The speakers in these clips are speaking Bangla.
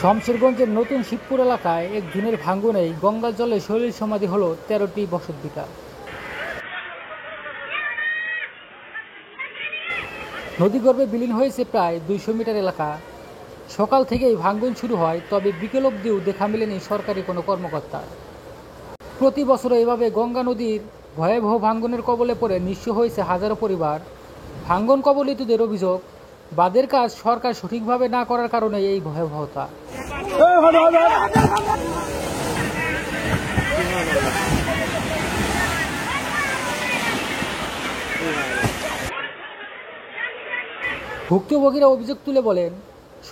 শমশেরগঞ্জের নতুন শিবপুর এলাকায় এক দিনের ভাঙ্গনেই গঙ্গার জলে শৈলীর সমাধি হল 13টি বসতভিটা। নদীগর্ভে বিলীন হয়েছে প্রায় 200 মিটার এলাকা। সকাল থেকেই ভাঙ্গন শুরু হয়, তবে বিকেল অবধিও দেখা মেলেনি সরকারি কোনো কর্মকর্তার। প্রতি বছর এভাবে গঙ্গা নদীর ভয়াবহ ভাঙ্গনের কবলে পড়ে নিঃস্ব হয়েছে হাজারো পরিবার। ভাঙ্গন কবলিতদের অভিযোগ, বাঁধের কাজ সরকার সঠিকভাবে না করার কারণে এই ভয়াবহতা। ভুক্তভোগীরা অভিযোগ তুলে বলেন,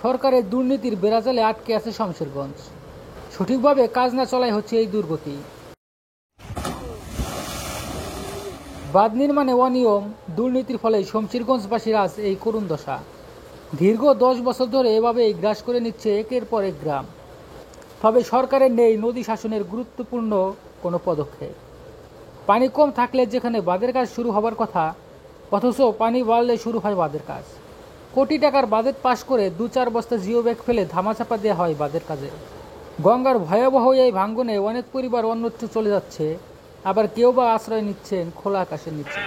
সরকারের দুর্নীতির বেড়াজালে আটকে আছে শমশেরগঞ্জ। সঠিকভাবে কাজ না চলায় হচ্ছে এই দুর্গতি। বাঁধ নির্মাণে অনিয়ম, দুর্নীতির ফলে শমশেরগঞ্জবাসীর আজ এই করুণ দশা। দীর্ঘ 10 বছর ধরে এভাবেই গ্রাস করে নিচ্ছে একের পর এক গ্রাম। তবে সরকারের নেই নদী শাসনের গুরুত্বপূর্ণ কোনো পদক্ষেপ। পানি কম থাকলে যেখানে বাঁধের কাজ শুরু হবার কথা, অথচ পানি বাড়লে শুরু হয় বাঁধের কাজ। কোটি টাকার বাজেট পাশ করে 2-4 বস্তা জিও ব্যাগ ফেলে ধামাচাপা দেওয়া হয় বাঁধের কাজে। গঙ্গার ভয়াবহ এই ভাঙ্গনে অনেক পরিবার অন্যত্র চলে যাচ্ছে, আবার কেউ বা আশ্রয় নিচ্ছেন খোলা আকাশের নিচে।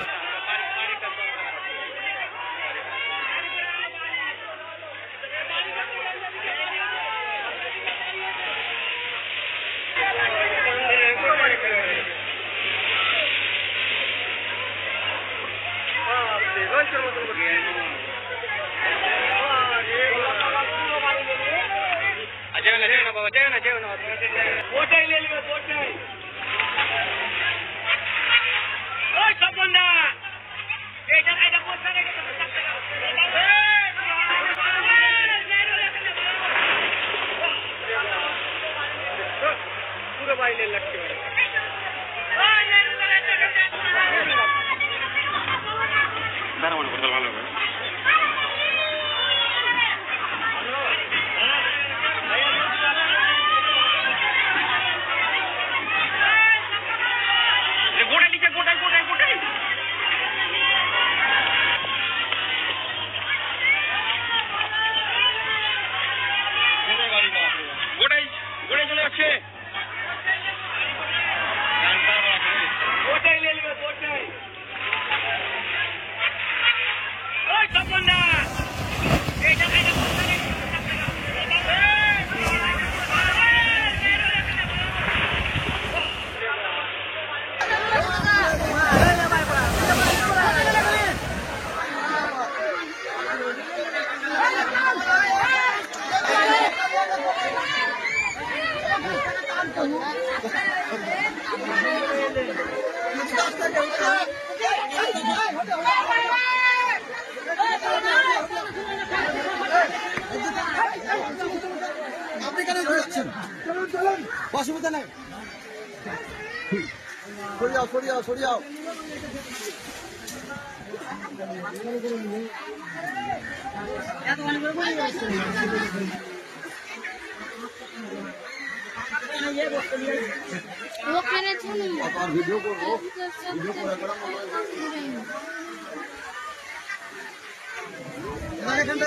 অসুবিধা নাই, সরিয়াও সরিয়াও সরিয়াও। ভিডিও করবো, ভিডিও করে এখানটা